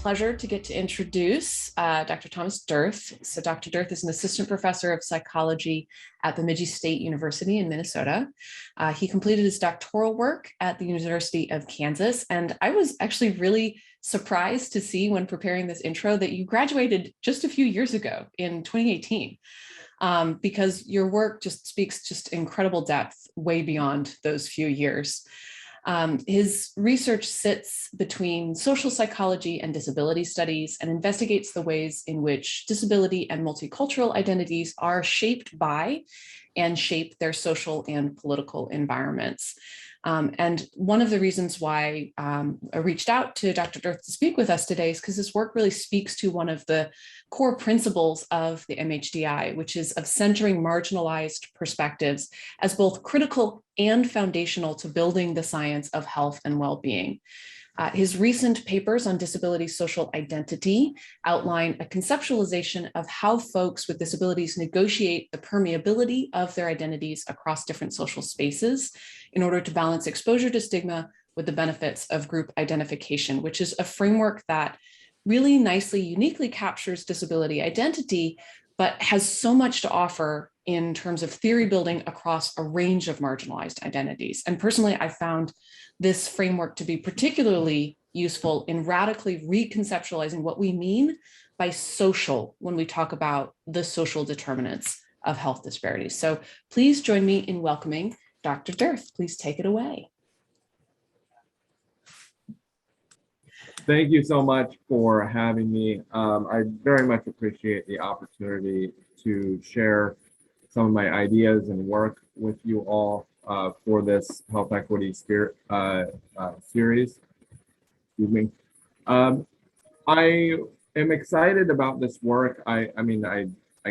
pleasure to get to introduce Dr. Thomas Dirth. So Dr. Dirth is an assistant professor of psychology at Bemidji State University in Minnesota. He completed his doctoral work at the University of Kansas. And I was actually really surprised to see when preparing this intro that you graduated just a few years ago in 2018. Because your work just speaks just incredible depth way beyond those few years. His research sits between social psychology and disability studies and investigates the ways in which disability and multicultural identities are shaped by and shape their social and political environments. And one of the reasons why I reached out to Dr. Dirth to speak with us today is because this work really speaks to one of the core principles of the MHDI, which is of centering marginalized perspectives as both critical and foundational to building the science of health and well-being. His recent papers on disability social identity outline a conceptualization of how folks with disabilities negotiate the permeability of their identities across different social spaces in order to balance exposure to stigma with the benefits of group identification, which is a framework that really nicely, uniquely captures disability identity, but has so much to offer in terms of theory building across a range of marginalized identities. And personally, I found this framework to be particularly useful in radically reconceptualizing what we mean by social when we talk about the social determinants of health disparities. So please join me in welcoming Dr. Dirth. Please take it away. Thank you so much for having me. I very much appreciate the opportunity to share some of my ideas and work with you all for this health equity series. Excuse me. I am excited about this work. I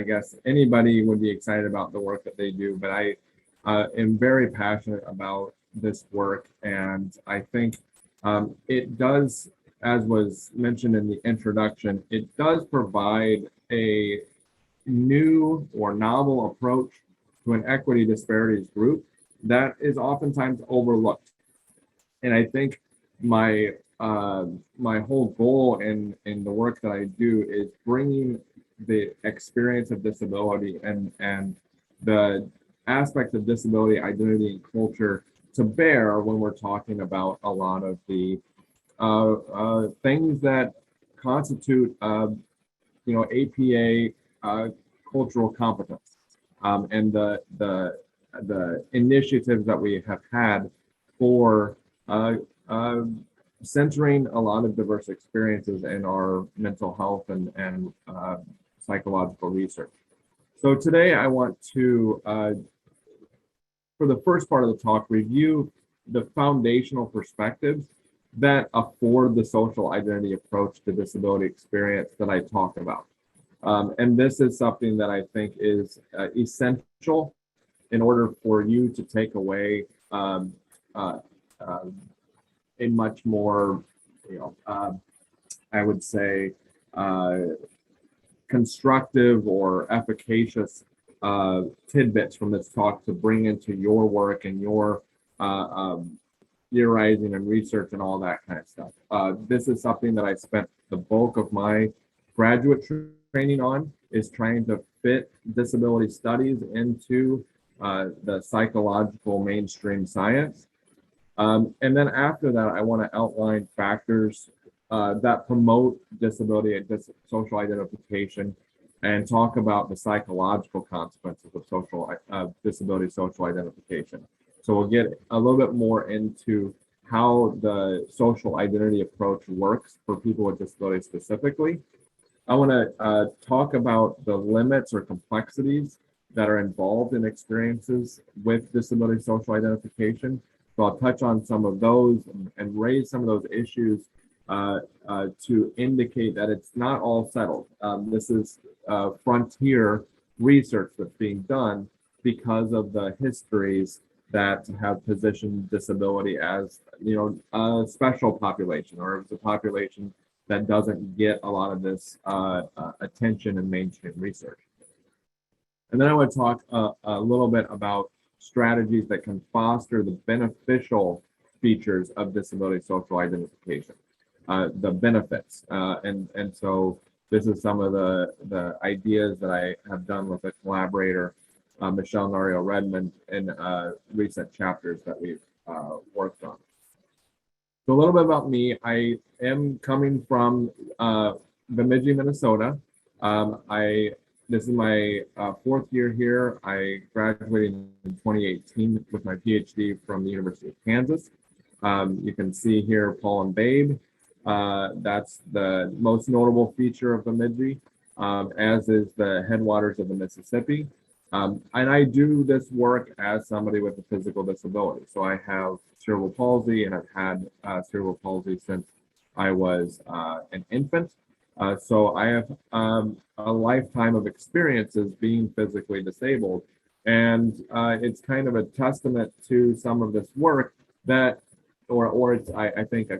guess anybody would be excited about the work that they do, but I am very passionate about this work, and I think it does, as was mentioned in the introduction, it does provide a new or novel approach to an equity disparities group that is oftentimes overlooked. And I think my whole goal in the work that I do is bringing the experience of disability and the aspects of disability identity and culture to bear when we're talking about a lot of the things that constitute, APA cultural competence, and the initiatives that we have had for centering a lot of diverse experiences in our mental health and psychological research. So today I want to, for the first part of the talk, review the foundational perspectives that afford the social identity approach to disability experience that I talk about. And this is something that I think is essential in order for you to take away a much more, I would say, constructive or efficacious tidbits from this talk to bring into your work and your theorizing and research and all that kind of stuff. This is something that I spent the bulk of my graduate training on, is trying to fit disability studies into the psychological mainstream science. And then after that, I want to outline factors that promote disability and social identification and talk about the psychological consequences of disability social identification. So we'll get a little bit more into how the social identity approach works for people with disabilities specifically. I want to talk about the limits or complexities that are involved in experiences with disability social identification. So I'll touch on some of those and raise some of those issues to indicate that it's not all settled. This is frontier research that's being done because of the histories that have positioned disability as, a special population, or it's a population that doesn't get a lot of this attention in mainstream research. And then I want to talk a little bit about strategies that can foster the beneficial features of disability social identification. the benefits. And so this is some of the ideas that I have done with a collaborator, Michelle Nario Redmond, in recent chapters that we've worked on. So a little bit about me. I am coming from Bemidji, Minnesota. This is my fourth year here. I graduated in 2018 with my PhD from the University of Kansas. You can see here Paul and Babe. That's the most notable feature of Bemidji, as is the headwaters of the Mississippi. And I do this work as somebody with a physical disability. So I have cerebral palsy, and I've had cerebral palsy since I was an infant. So I have a lifetime of experiences being physically disabled. And it's kind of a testament to some of this work that, or it's, I think,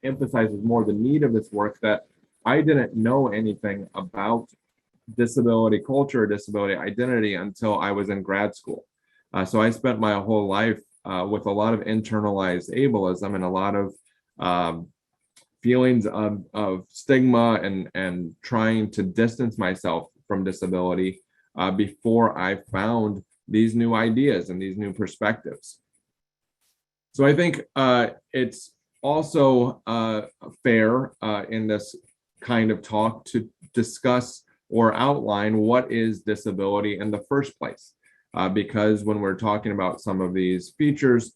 emphasizes more the need of this work, that I didn't know anything about disability culture or disability identity until I was in grad school. So I spent my whole life with a lot of internalized ableism and a lot of feelings of stigma and trying to distance myself from disability before I found these new ideas and these new perspectives. So I think it's also fair in this kind of talk to discuss or outline what is disability in the first place. Because when we're talking about some of these features,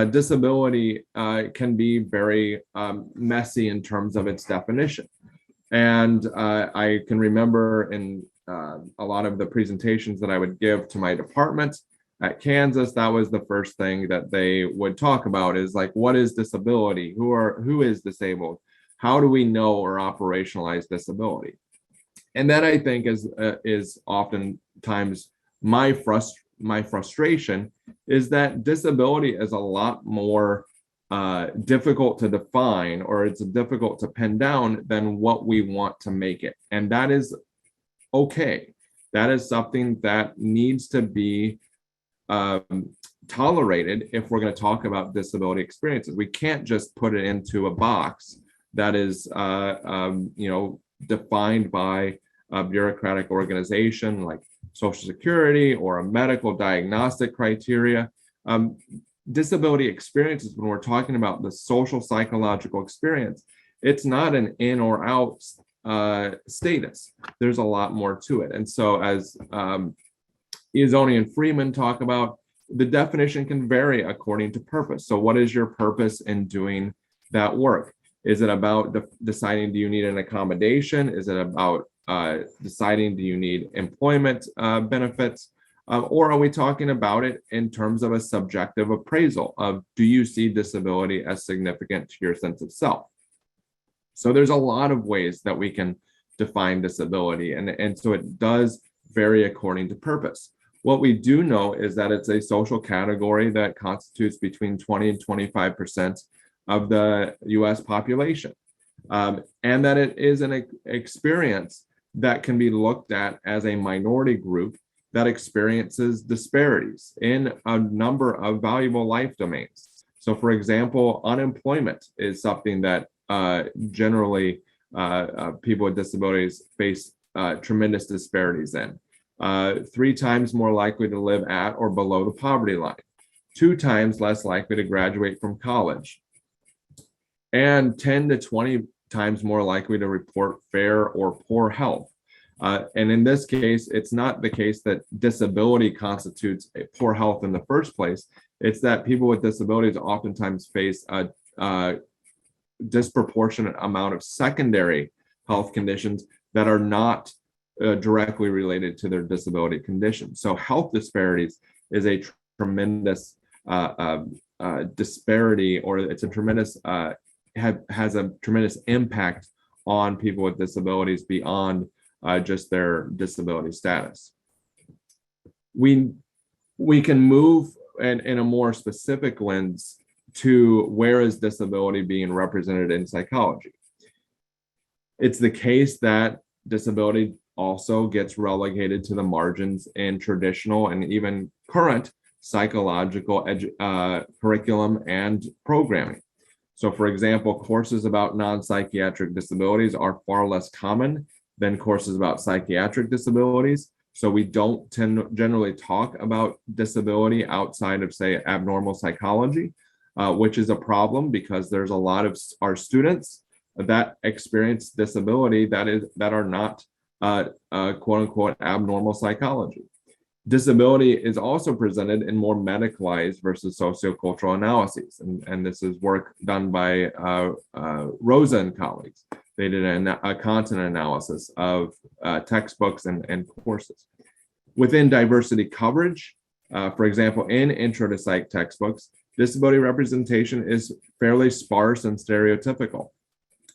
disability can be very messy in terms of its definition. And I can remember in a lot of the presentations that I would give to my department at Kansas, that was the first thing that they would talk about, is like, what is disability? Who is disabled? How do we know or operationalize disability? And that, I think, is oftentimes my frustration, is that disability is a lot more difficult to define, or it's difficult to pin down than what we want to make it. And that is okay. That is something that needs to be tolerated if we're going to talk about disability experiences. We can't just put it into a box that is defined by a bureaucratic organization like Social Security or a medical diagnostic criteria. Disability experiences, when we're talking about the social psychological experience, it's not an in or out status. There's a lot more to it. And so, as Izzoni and Freeman talk about, the definition can vary according to purpose. So what is your purpose in doing that work? Is it about deciding, do you need an accommodation? Is it about deciding, do you need employment benefits? Or are we talking about it in terms of a subjective appraisal of, do you see disability as significant to your sense of self? So there's a lot of ways that we can define disability, and so it does vary according to purpose. What we do know is that it's a social category that constitutes between 20 and 25% of the US population, and that it is an experience that can be looked at as a minority group that experiences disparities in a number of valuable life domains. So, for example, unemployment is something that generally people with disabilities face tremendous disparities in. 3 times more likely to live at or below the poverty line, 2 times less likely to graduate from college, and 10 to 20 times more likely to report fair or poor health. And in this case, it's not the case that disability constitutes a poor health in the first place. It's that people with disabilities oftentimes face a disproportionate amount of secondary health conditions that are not directly related to their disability condition. So health disparities is a tremendous disparity, or it's a tremendous has a tremendous impact on people with disabilities beyond just their disability status. We can move in a more specific lens to where is disability being represented in psychology. It's the case that disability also gets relegated to the margins in traditional and even current psychological curriculum and programming. So for example, courses about non-psychiatric disabilities are far less common than courses about psychiatric disabilities. So we don't generally talk about disability outside of, say, abnormal psychology, which is a problem because there's a lot of our students that experience disability that are not quote unquote abnormal psychology. Disability is also presented in more medicalized versus sociocultural analyses. And this is work done by Rosa and colleagues. They did a content analysis of textbooks and courses. Within diversity coverage, for example, in intro to psych textbooks, disability representation is fairly sparse and stereotypical.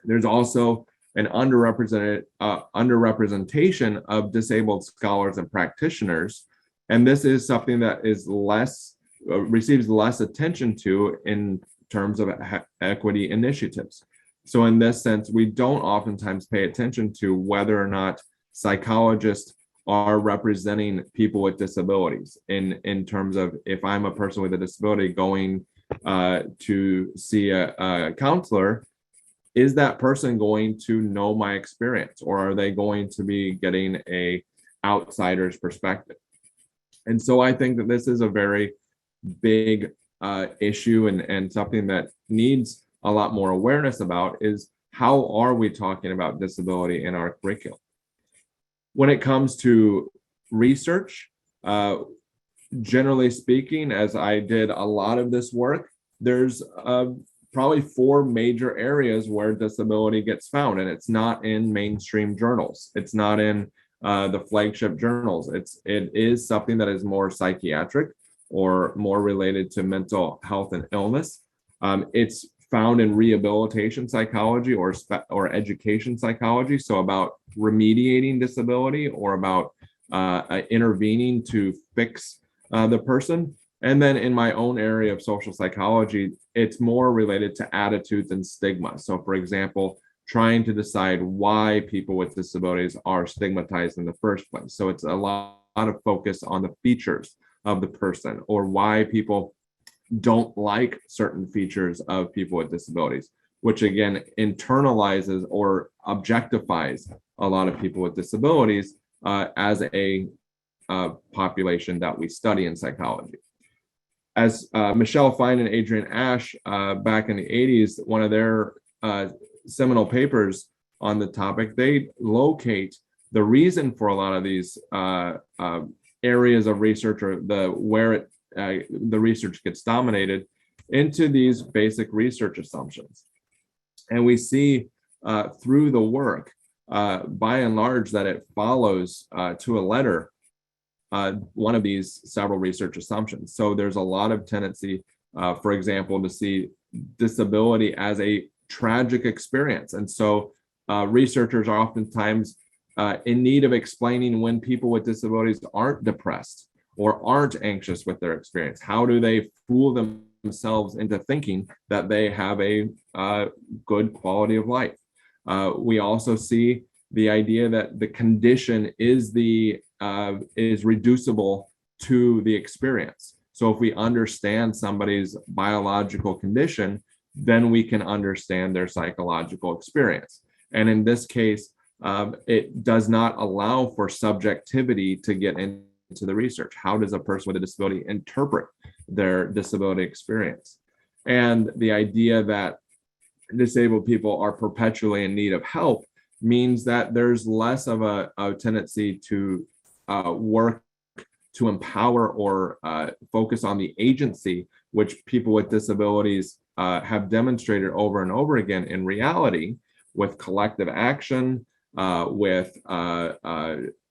There's also an underrepresentation of disabled scholars and practitioners. And this is something that is receives less attention to in terms of equity initiatives. So in this sense, we don't oftentimes pay attention to whether or not psychologists are representing people with disabilities in terms of, if I'm a person with a disability going to see a counselor, is that person going to know my experience, or are they going to be getting a outsider's perspective? And so I think that this is a very big issue and something that needs a lot more awareness about is, how are we talking about disability in our curriculum? When it comes to research, generally speaking, as I did a lot of this work, there's probably 4 major areas where disability gets found, and it's not in mainstream journals. It's not in the flagship journals. It is something that is more psychiatric or more related to mental health and illness. It's found in rehabilitation psychology or education psychology, so about remediating disability or about intervening to fix the person. And then in my own area of social psychology, it's more related to attitudes and stigma. So for example, trying to decide why people with disabilities are stigmatized in the first place. So it's a lot of focus on the features of the person, or why people don't like certain features of people with disabilities, which again internalizes or objectifies a lot of people with disabilities as a population that we study in psychology. As Michelle Fine and Adrian Ash back in the 80s, one of their seminal papers on the topic, they locate the reason for a lot of these areas of research, or where the research gets dominated, into these basic research assumptions. And we see through the work, by and large, that it follows to a letter one of these several research assumptions. So there's a lot of tendency, for example, to see disability as a tragic experience. And so researchers are oftentimes in need of explaining when people with disabilities aren't depressed or aren't anxious with their experience. How do they fool themselves into thinking that they have a good quality of life? We also see the idea that the condition is reducible to the experience. So if we understand somebody's biological condition, then we can understand their psychological experience. And in this case, it does not allow for subjectivity to get into the research. How does a person with a disability interpret their disability experience? And the idea that disabled people are perpetually in need of help means that there's less of a tendency to work to empower or focus on the agency, which people with disabilities have demonstrated over and over again in reality, with collective action, with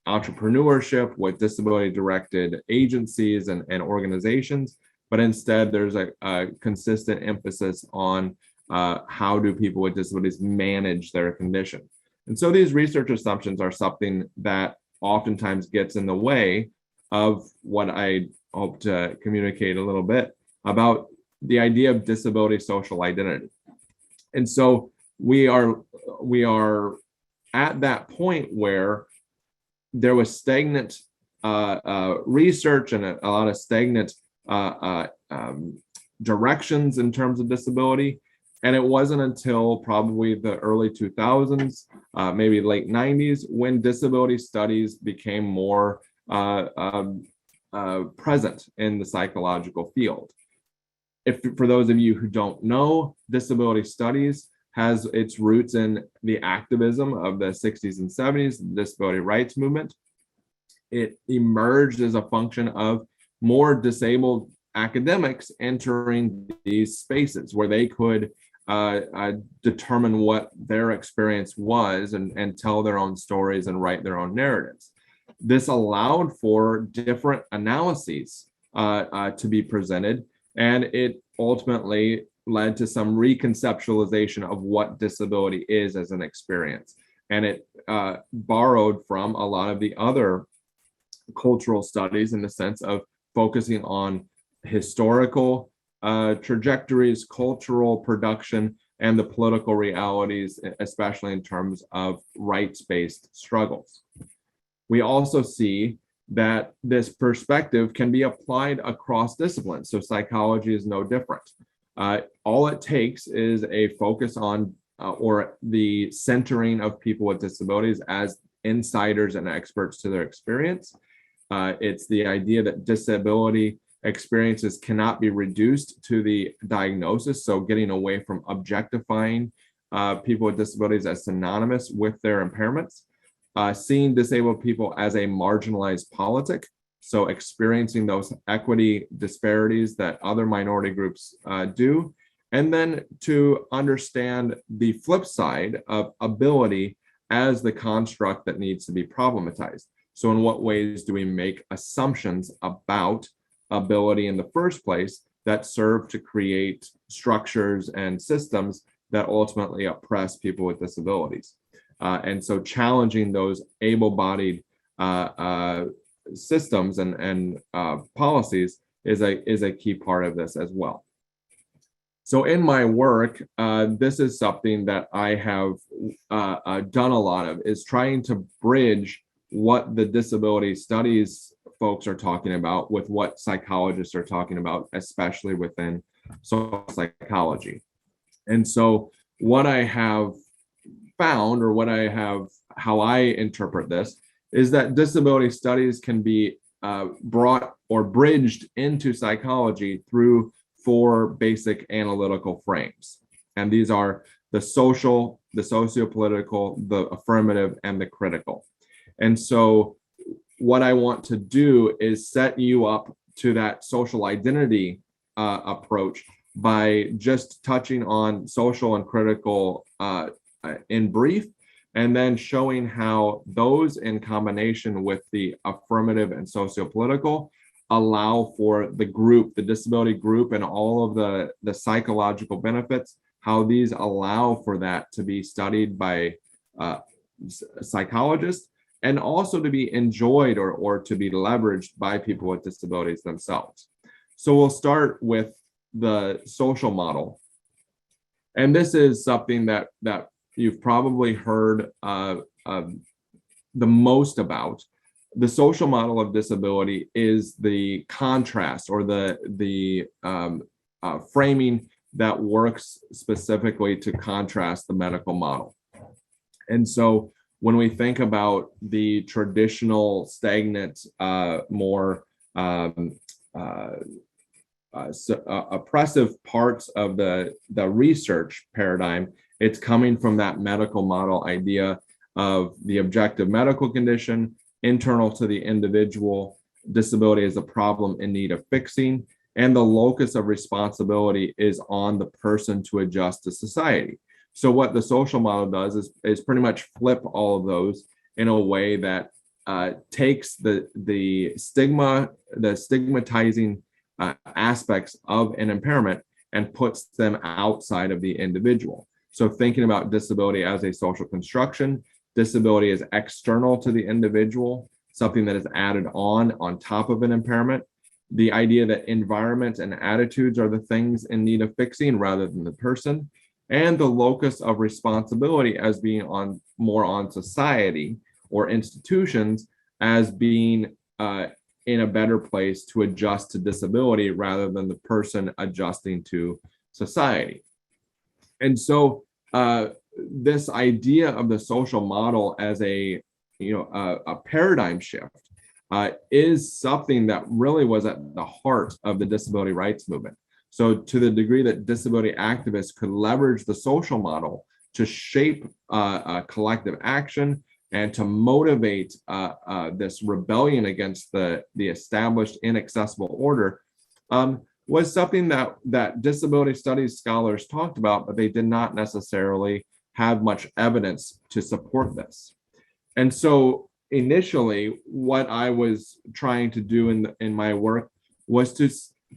entrepreneurship, with disability-directed agencies and organizations. But instead, there's a consistent emphasis on how do people with disabilities manage their condition. And so these research assumptions are something that oftentimes gets in the way of what I hope to communicate a little bit about the idea of disability social identity. And so we are at that point where there was stagnant research and a lot of stagnant directions in terms of disability. And it wasn't until probably the early 2000s, maybe late 90s, when disability studies became more present in the psychological field. For those of you who don't know, disability studies has its roots in the activism of the 60s and 70s, the disability rights movement. It emerged as a function of more disabled academics entering these spaces where they could determine what their experience was and tell their own stories and write their own narratives. This allowed for different analyses to be presented, and it ultimately led to some reconceptualization of what disability is as an experience. And it borrowed from a lot of the other cultural studies in the sense of focusing on historical trajectories, cultural production, and the political realities, especially in terms of rights-based struggles. We also see that this perspective can be applied across disciplines. So psychology is no different. All it takes is a focus on or the centering of people with disabilities as insiders and experts to their experience. It's the idea that disability experiences cannot be reduced to the diagnosis. So getting away from objectifying people with disabilities as synonymous with their impairments, seeing disabled people as a marginalized politic. So experiencing those equity disparities that other minority groups do. And then to understand the flip side of ability as the construct that needs to be problematized. So in what ways do we make assumptions about ability in the first place that serve to create structures and systems that ultimately oppress people with disabilities? And so challenging those able-bodied systems and policies is a key part of this as well. So in my work, this is something that I have done a lot of, is trying to bridge what the disability studies folks are talking about with what psychologists are talking about, especially within social psychology. And so what I have found, or how I interpret this, is that disability studies can be brought or bridged into psychology through 4 basic analytical frames. And these are the social, the sociopolitical, the affirmative, and the critical. And so what I want to do is set you up to that social identity approach by just touching on social and critical in brief, and then showing how those in combination with the affirmative and sociopolitical allow for the group, the disability group, and all of the psychological benefits, how these allow for that to be studied by psychologists, and also to be enjoyed or to be leveraged by people with disabilities themselves. So we'll start with the social model. And this is something that you've probably heard the most about. The social model of disability is the contrast or the framing that works specifically to contrast the medical model. And so when we think about the traditional stagnant, more oppressive parts of the research paradigm, it's coming from that medical model idea of the objective medical condition, internal to the individual, disability is a problem in need of fixing, and the locus of responsibility is on the person to adjust to society. So what the social model does is pretty much flip all of those in a way that takes the stigmatizing aspects of an impairment and puts them outside of the individual. So thinking about disability as a social construction, disability is external to the individual, something that is added on top of an impairment. The idea that environment and attitudes are the things in need of fixing rather than the person, and the locus of responsibility as being more on society or institutions as being in a better place to adjust to disability rather than the person adjusting to society. And so this idea of the social model as a paradigm shift is something that really was at the heart of the disability rights movement. So to the degree that disability activists could leverage the social model to shape collective action and to motivate this rebellion against the established inaccessible order, was something that disability studies scholars talked about, but they did not necessarily have much evidence to support this. And so initially, what I was trying to do in my work was to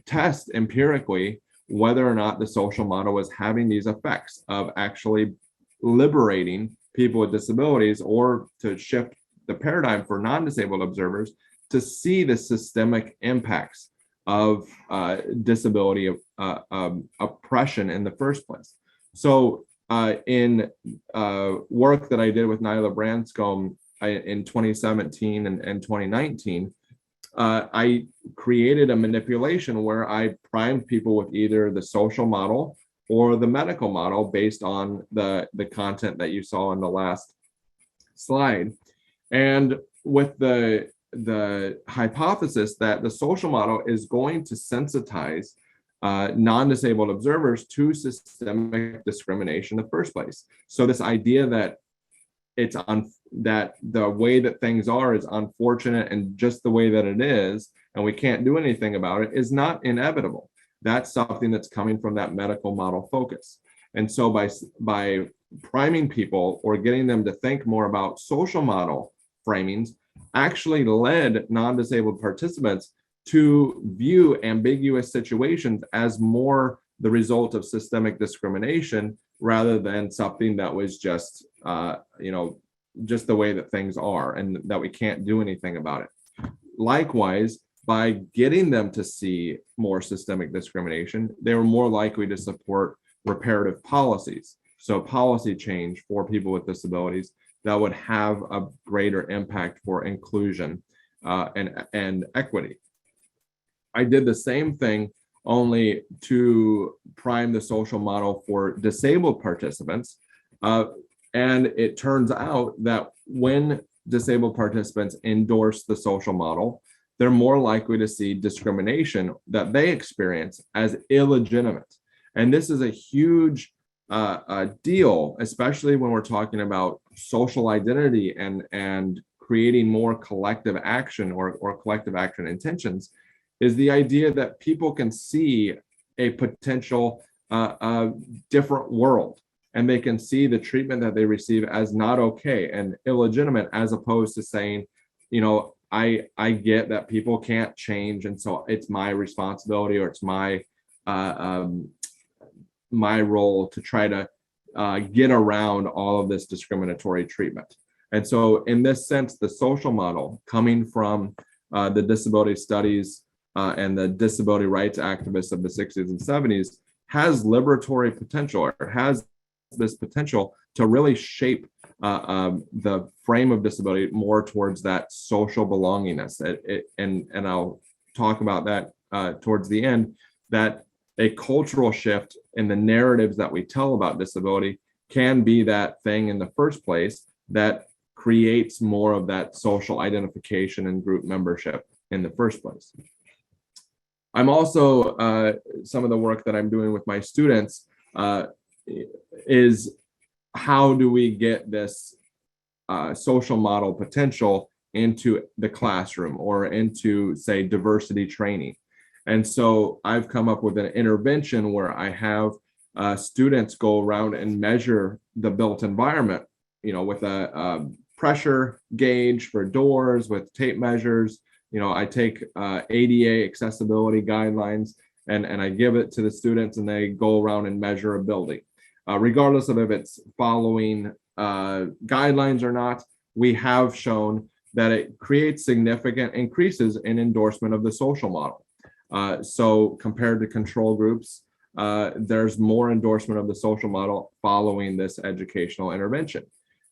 test empirically whether or not the social model was having these effects of actually liberating people with disabilities, or to shift the paradigm for non-disabled observers to see the systemic impacts of disability oppression in the first place. So in work that I did with Nyla Branscombe in 2017 and 2019, I created a manipulation where I primed people with either the social model or the medical model based on the content that you saw in the last slide. And with the hypothesis that the social model is going to sensitize non-disabled observers to systemic discrimination in the first place. So this idea that that the way that things are is unfortunate and just the way that it is, and we can't do anything about it, is not inevitable. That's something that's coming from that medical model focus. And so by priming people or getting them to think more about social model framings actually led non-disabled participants to view ambiguous situations as more the result of systemic discrimination rather than something that was just just the way that things are and that we can't do anything about it. Likewise, by getting them to see more systemic discrimination, they were more likely to support reparative policies. So policy change for people with disabilities that would have a greater impact for inclusion and equity. I did the same thing only to prime the social model for disabled participants. And it turns out that when disabled participants endorse the social model, they're more likely to see discrimination that they experience as illegitimate. And this is a huge deal, especially when we're talking about social identity and creating more collective action or collective action intentions, is the idea that people can see a potential different world, and they can see the treatment that they receive as not okay and illegitimate, as opposed to saying, I get that people can't change, and so it's my responsibility or it's my my role to try to get around all of this discriminatory treatment. And so in this sense, the social model coming from the disability studies and the disability rights activists of the 60s and 70s has liberatory potential, or has this potential to really shape the frame of disability more towards that social belongingness. And I'll talk about that towards the end, that a cultural shift in the narratives that we tell about disability can be that thing in the first place that creates more of that social identification and group membership in the first place. I'm also, some of the work that I'm doing with my students is how do we get this social model potential into the classroom or into, say, diversity training. And so I've come up with an intervention where I have students go around and measure the built environment, with a pressure gauge for doors, with tape measures. I take ADA accessibility guidelines and I give it to the students, and they go around and measure a building. Regardless of if it's following guidelines or not, we have shown that it creates significant increases in endorsement of the social model. So compared to control groups, there's more endorsement of the social model following this educational intervention.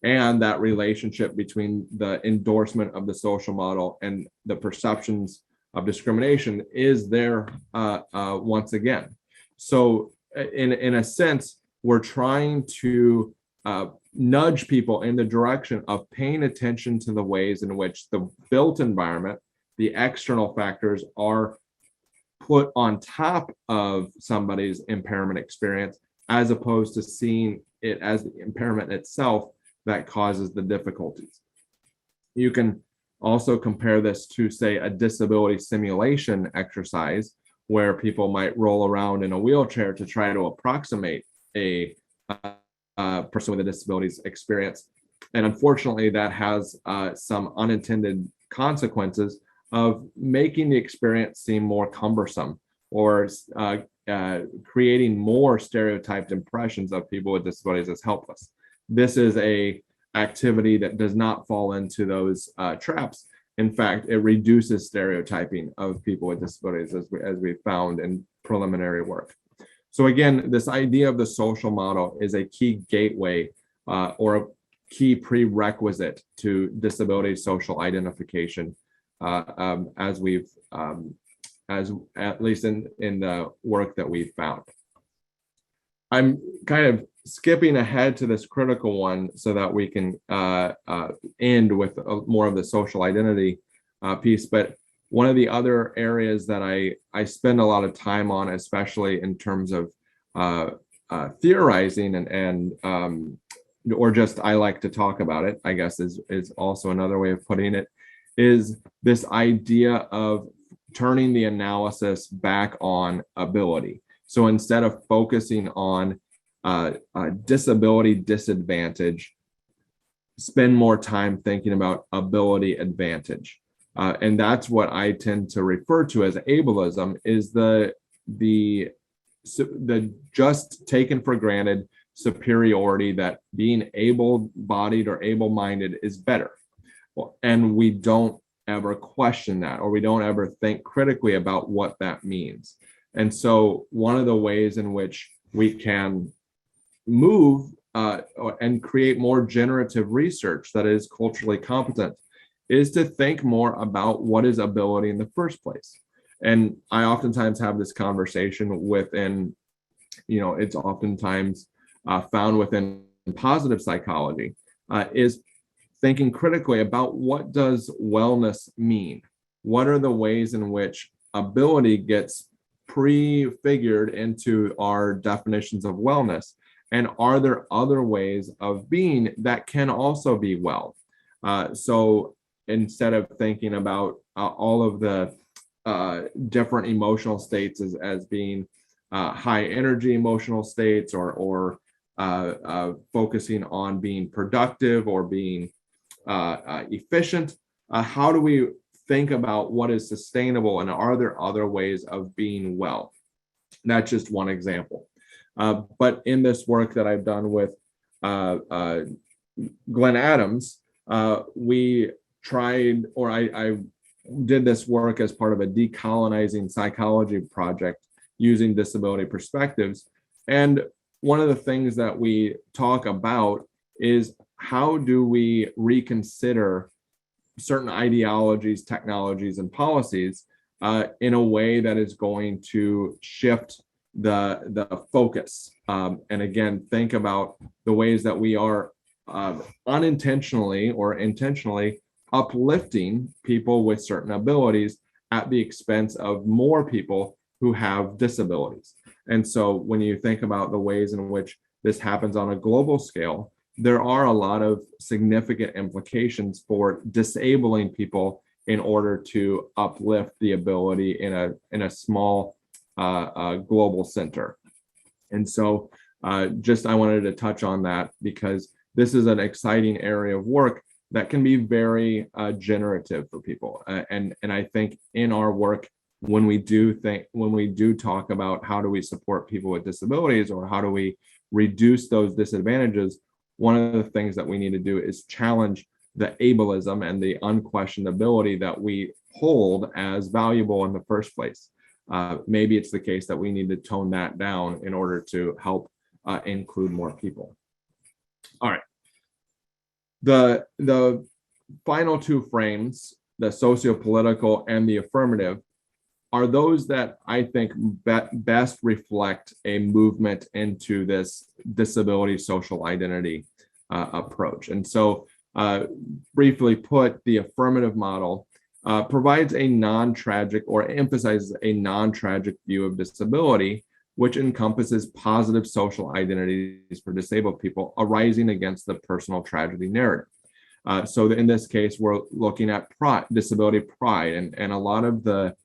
And that relationship between the endorsement of the social model and the perceptions of discrimination is there once again. So in a sense, we're trying to nudge people in the direction of paying attention to the ways in which the built environment, the external factors, are put on top of somebody's impairment experience, as opposed to seeing it as the impairment itself that causes the difficulties. You can also compare this to, say, a disability simulation exercise, where people might roll around in a wheelchair to try to approximate a person with a disability's experience. And unfortunately, that has some unintended consequences of making the experience seem more cumbersome, or creating more stereotyped impressions of people with disabilities as helpless. This is a activity that does not fall into those traps. In fact, it reduces stereotyping of people with disabilities, as we found in preliminary work. So again, this idea of the social model is a key gateway or a key prerequisite to disability social identification, as we've, as at least in the work that we've found. I'm kind of skipping ahead to this critical one so that we can end with more of the social identity piece. But one of the other areas that I spend a lot of time on, especially in terms of theorizing and or just I like to talk about it, I guess is also another way of putting it, is this idea of turning the analysis back on ability. So instead of focusing on disability disadvantage, spend more time thinking about ability advantage. And that's what I tend to refer to as ableism, is the just taken for granted superiority that being able-bodied or able-minded is better. And we don't ever question that, or we don't ever think critically about what that means. And so one of the ways in which we can move and create more generative research that is culturally competent is to think more about what is ability in the first place. And I oftentimes have this conversation within, it's oftentimes found within positive psychology, is thinking critically about what does wellness mean? What are the ways in which ability gets prefigured into our definitions of wellness? And are there other ways of being that can also be well? So instead of thinking about all of the different emotional states as being high energy emotional states, or focusing on being productive or being efficient, how do we think about what is sustainable, and are there other ways of being well? That's just one example. But in this work that I've done with Glenn Adams, we tried, or I did this work as part of a decolonizing psychology project using disability perspectives. And one of the things that we talk about is, how do we reconsider certain ideologies, technologies, and policies in a way that is going to shift the focus, and again, think about the ways that we are unintentionally or intentionally uplifting people with certain abilities at the expense of more people who have disabilities. And so when you think about the ways in which this happens on a global scale, there are a lot of significant implications for disabling people in order to uplift the ability in a small global center. And so just I wanted to touch on that, because this is an exciting area of work that can be very generative for people. And I think in our work, when we do talk about how do we support people with disabilities, or how do we reduce those disadvantages, one of the things that we need to do is challenge the ableism and the unquestioned ability that we hold as valuable in the first place. Maybe it's the case that we need to tone that down in order to help include more people. All right. The final two frames, the socio-political and the affirmative, are those that I think best reflect a movement into this disability social identity approach. And so briefly put, the affirmative model provides a non-tragic, or emphasizes a non-tragic view of disability, which encompasses positive social identities for disabled people arising against the personal tragedy narrative. So in this case, we're looking at disability pride, and a lot of the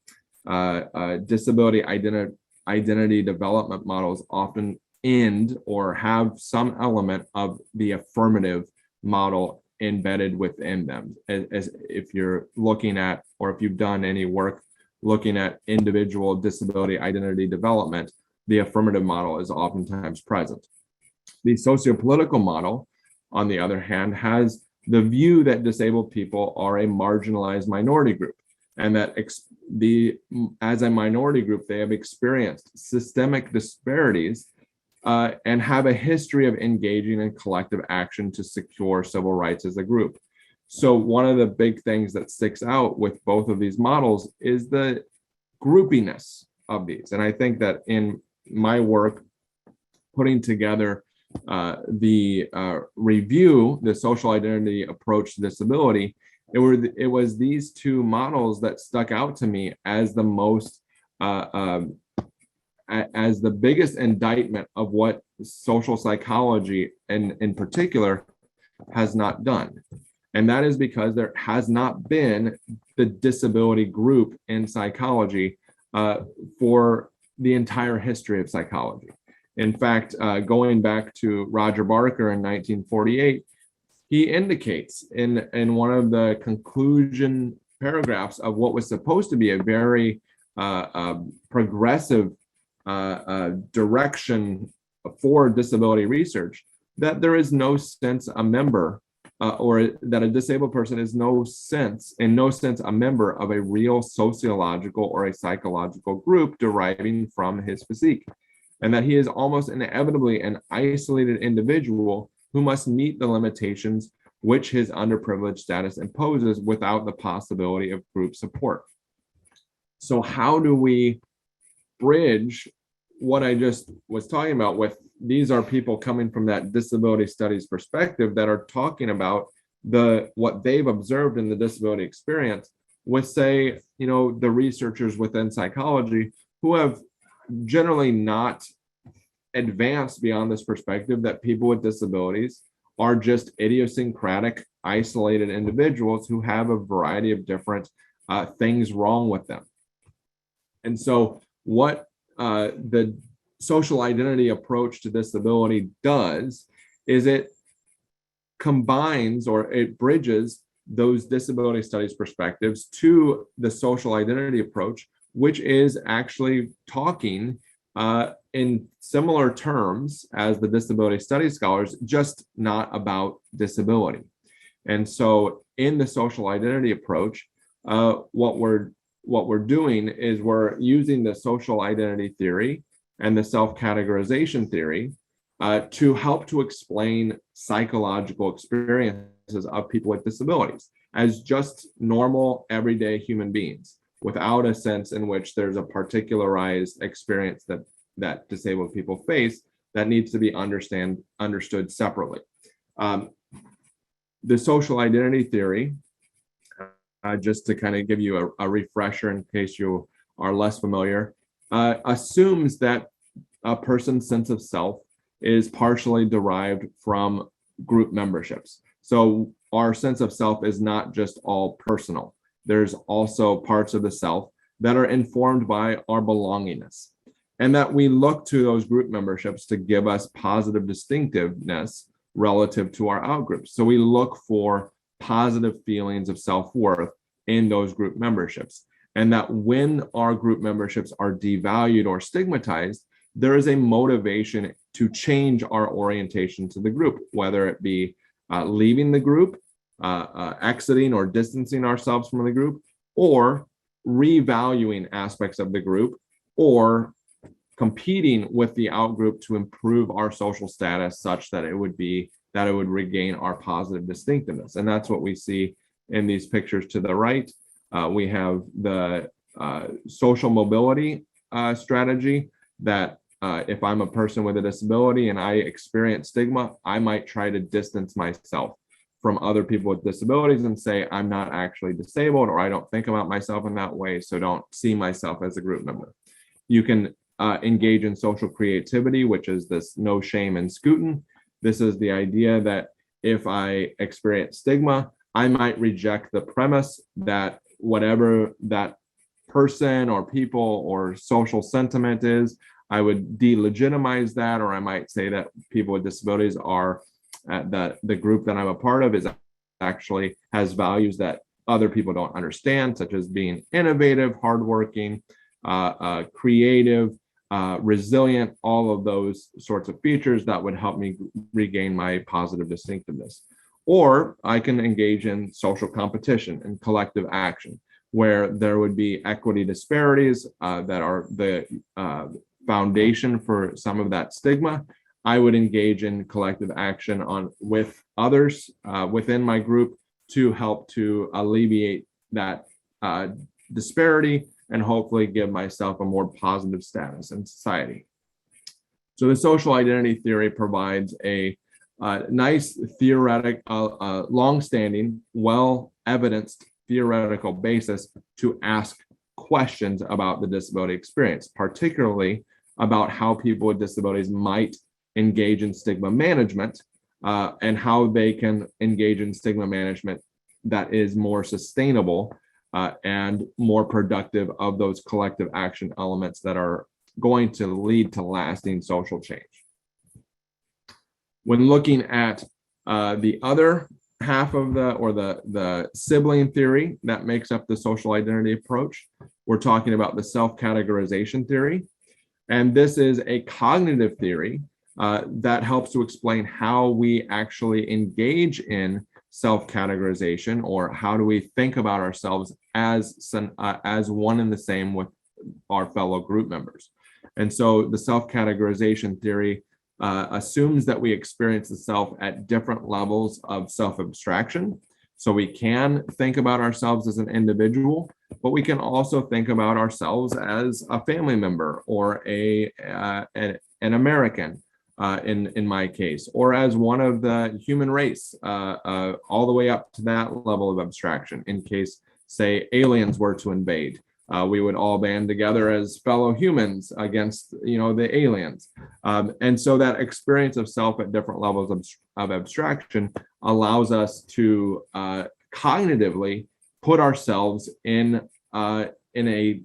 disability identity development models often end or have some element of the affirmative model embedded within them. As if you're looking at, or if you've done any work looking at individual disability identity development, the affirmative model is oftentimes present. The sociopolitical model, on the other hand, has the view that disabled people are a marginalized minority group, and that as a minority group, they have experienced systemic disparities and have a history of engaging in collective action to secure civil rights as a group. So one of the big things that sticks out with both of these models is the groupiness of these. And I think that in my work, putting together the review, the social identity approach to disability, it was these two models that stuck out to me as the most as the biggest indictment of what social psychology, and in particular, has not done. And that is because there has not been the disability group in psychology for the entire history of psychology. In fact, going back to Roger Barker in 1948, he indicates in one of the conclusion paragraphs of what was supposed to be a very progressive direction for disability research, that there is no sense a member or that a disabled person is in no sense a member of a real sociological or a psychological group deriving from his physique, and that he is almost inevitably an isolated individual who must meet the limitations which his underprivileged status imposes without the possibility of group support. So how do we bridge what I just was talking about with, these are people coming from that disability studies perspective that are talking about what they've observed in the disability experience, with, say, the researchers within psychology who have generally not advanced beyond this perspective that people with disabilities are just idiosyncratic, isolated individuals who have a variety of different things wrong with them. And so what the social identity approach to disability does is it combines, or it bridges, those disability studies perspectives to the social identity approach, which is actually talking in similar terms as the disability studies scholars, just not about disability. And so in the social identity approach, what we're doing is we're using the social identity theory and the self-categorization theory to help to explain psychological experiences of people with disabilities as just normal, everyday human beings, without a sense in which there's a particularized experience that disabled people face that needs to be understood separately. The social identity theory, just to kind of give you a refresher in case you are less familiar, assumes that a person's sense of self is partially derived from group memberships. So our sense of self is not just all personal. There's also parts of the self that are informed by our belongingness, and that we look to those group memberships to give us positive distinctiveness relative to our outgroups. So we look for positive feelings of self-worth in those group memberships. And that when our group memberships are devalued or stigmatized, there is a motivation to change our orientation to the group, whether it be leaving the group, exiting or distancing ourselves from the group, or revaluing aspects of the group, or competing with the outgroup to improve our social status such that it would regain our positive distinctiveness. And that's what we see in these pictures to the right. We have the social mobility strategy that if I'm a person with a disability and I experience stigma, I might try to distance myself from other people with disabilities and say, I'm not actually disabled, or I don't think about myself in that way, so don't see myself as a group member. You can engage in social creativity, which is this no shame and scooting. This is the idea that if I experience stigma, I might reject the premise that whatever that person or people or social sentiment is, I would delegitimize that, or I might say that people with disabilities are that the group that I'm a part of is actually has values that other people don't understand, such as being innovative, hardworking, creative, resilient, all of those sorts of features that would help me regain my positive distinctiveness. Or I can engage in social competition and collective action, where there would be equity disparities that are the foundation for some of that stigma. I would engage in collective action with others within my group to help to alleviate that disparity and hopefully give myself a more positive status in society. So the social identity theory provides a nice theoretical, long-standing, well-evidenced theoretical basis to ask questions about the disability experience, particularly about how people with disabilities might engage in stigma management and how they can engage in stigma management that is more sustainable and more productive of those collective action elements that are going to lead to lasting social change. When looking at the other half of the sibling theory that makes up the social identity approach, we're talking about the self-categorization theory. And this is a cognitive theory that helps to explain how we actually engage in self-categorization, or how do we think about ourselves as one and the same with our fellow group members. And so the self-categorization theory assumes that we experience the self at different levels of self-abstraction. So we can think about ourselves as an individual, but we can also think about ourselves as a family member or an American, in my case, or as one of the human race, all the way up to that level of abstraction. In case, say, aliens were to invade, we would all band together as fellow humans against, the aliens. And so that experience of self at different levels of abstraction allows us to cognitively put ourselves in a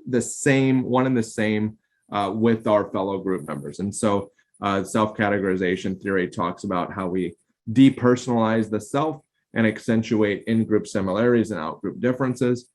the same one and the same with our fellow group members. And so self-categorization theory talks about how we depersonalize the self and accentuate in-group similarities and out-group differences,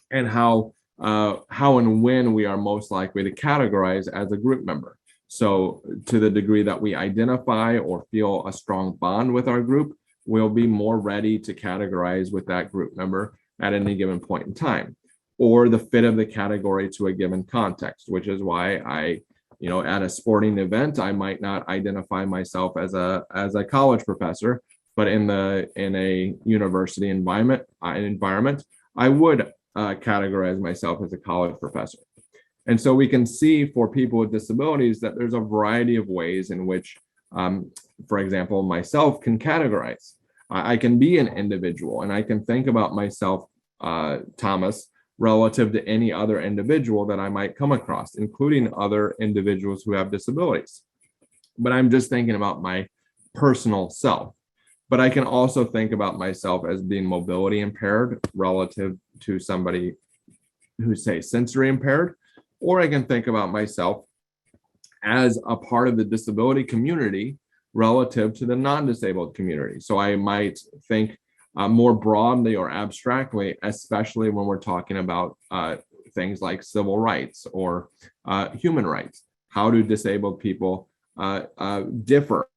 and how and when we are most likely to categorize as a group member. So to the degree that we identify or feel a strong bond with our group, we'll be more ready to categorize with that group member at any given point in time, or the fit of the category to a given context, which is why at a sporting event, I might not identify myself as a college professor, but in a university environment, I would categorize myself as a college professor. And so we can see for people with disabilities that there's a variety of ways in which, for example, myself can categorize. I can be an individual, and I can think about myself, Thomas, relative to any other individual that I might come across, including other individuals who have disabilities. But I'm just thinking about my personal self. But I can also think about myself as being mobility impaired relative to somebody who's, say, sensory impaired, or I can think about myself as a part of the disability community relative to the non-disabled community. So I might think more broadly or abstractly, especially when we're talking about things like civil rights or human rights. How do disabled people differ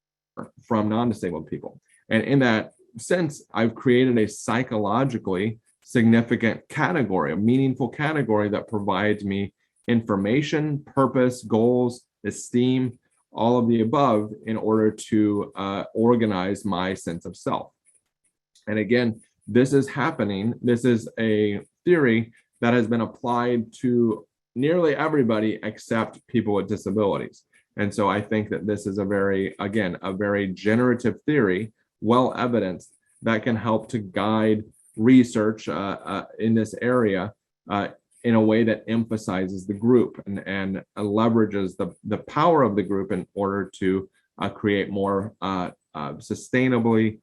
from non-disabled people? And in that sense, I've created a psychologically significant category, a meaningful category that provides me information, purpose, goals, esteem, all of the above in order to organize my sense of self. And again, this is happening. This is a theory that has been applied to nearly everybody except people with disabilities. And so I think that this is a very generative theory, well evidenced, that can help to guide research in this area in a way that emphasizes the group and leverages the power of the group in order to create more sustainably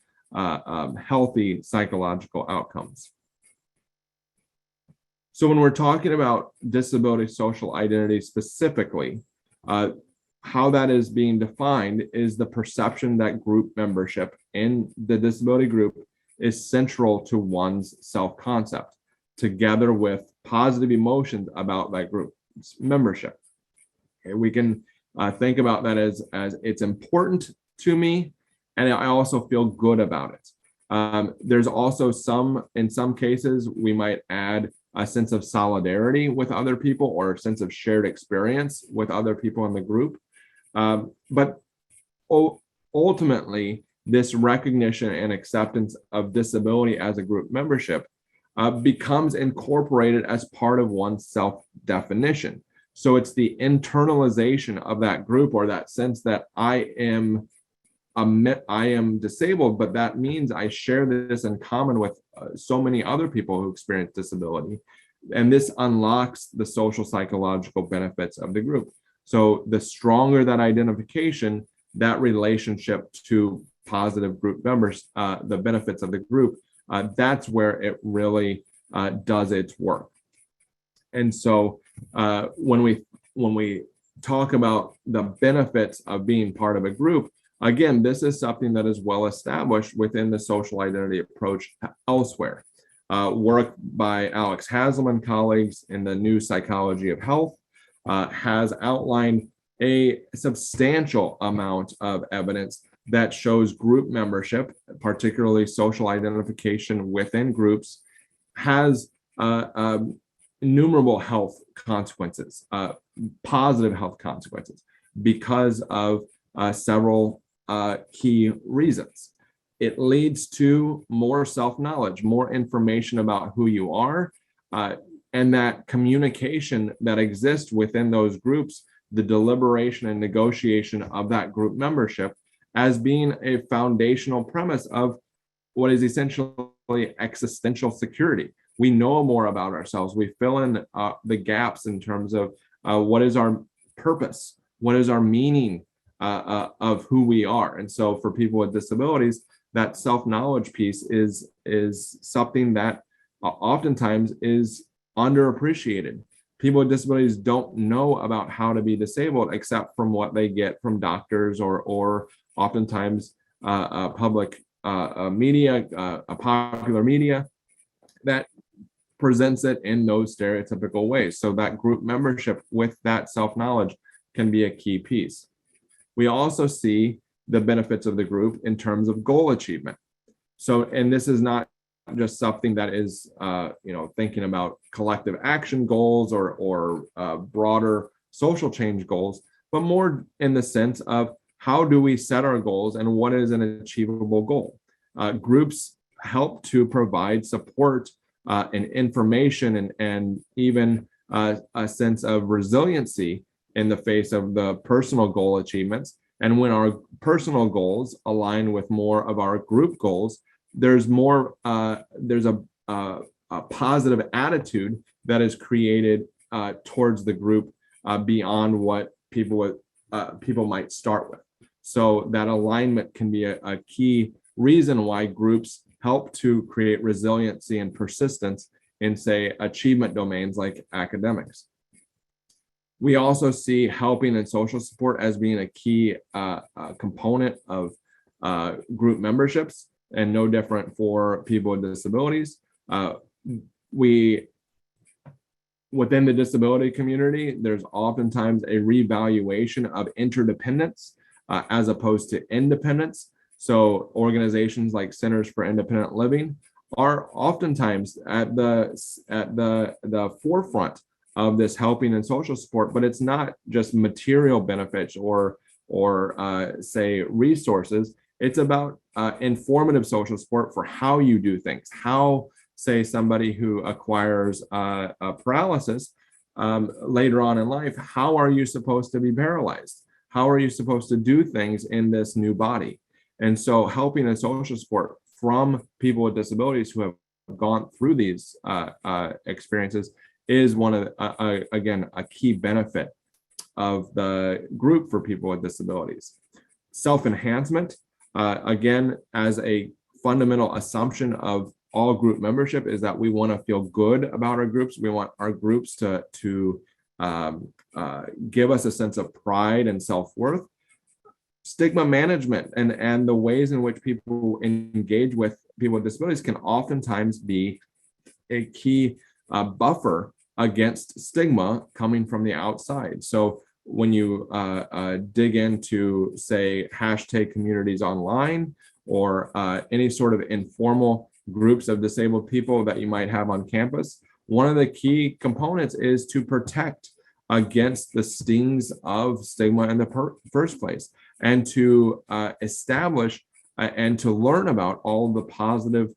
healthy psychological outcomes. So when we're talking about disability social identity specifically, how that is being defined is the perception that group membership in the disability group is central to one's self-concept, together with positive emotions about that group's membership. Okay, we can think about that as it's important to me, and I also feel good about it. There's also in some cases, we might add a sense of solidarity with other people or a sense of shared experience with other people in the group. But ultimately, this recognition and acceptance of disability as a group membership becomes incorporated as part of one's self-definition. So it's the internalization of that group, or that sense that I am disabled, but that means I share this in common with so many other people who experience disability. And this unlocks the social psychological benefits of the group. So the stronger that identification, that relationship to positive group members, the benefits of the group, that's where it really does its work. And so when we talk about the benefits of being part of a group, again, this is something that is well established within the social identity approach elsewhere. Work by Alex Haslam and colleagues in the New Psychology of Health has outlined a substantial amount of evidence that shows group membership, particularly social identification within groups, has innumerable health consequences, positive health consequences, because of several key reasons. It leads to more self-knowledge, more information about who you are, and that communication that exists within those groups, the deliberation and negotiation of that group membership, as being a foundational premise of what is essentially existential security. We know more about ourselves. We fill in the gaps in terms of what is our purpose, what is our meaning of who we are. And so for people with disabilities, that self-knowledge piece is something that oftentimes is underappreciated. People with disabilities don't know about how to be disabled except from what they get from doctors or oftentimes public media, popular media that presents it in those stereotypical ways. So that group membership with that self-knowledge can be a key piece. We also see the benefits of the group in terms of goal achievement. So, and this is not just something that is, thinking about collective action goals or broader social change goals, but more in the sense of how do we set our goals and what is an achievable goal? Groups help to provide support and information and even a sense of resiliency in the face of the personal goal achievements. And when our personal goals align with more of our group goals, there's a positive attitude that is created towards the group beyond what people might start with. So that alignment can be a key reason why groups help to create resiliency and persistence in, say, achievement domains like academics. We also see helping and social support as being a key component of group memberships, and no different for people with disabilities. Within the disability community, there's oftentimes a revaluation of interdependence as opposed to independence. So organizations like Centers for Independent Living are oftentimes at the forefront of this helping and social support, but it's not just material benefits or say resources. It's about informative social support for how you do things. How, say, somebody who acquires a paralysis later on in life, how are you supposed to be paralyzed? How are you supposed to do things in this new body? And so helping and social support from people with disabilities who have gone through these experiences is one of, again, a key benefit of the group for people with disabilities. Self-enhancement, again, as a fundamental assumption of all group membership, is that we want to feel good about our groups. We want our groups to give us a sense of pride and self-worth. Stigma management and the ways in which people engage with people with disabilities can oftentimes be a key buffer against stigma coming from the outside. So when you dig into, say, hashtag communities online, or any sort of informal groups of disabled people that you might have on campus, one of the key components is to protect against the stings of stigma in the first place, and to establish and to learn about all the positive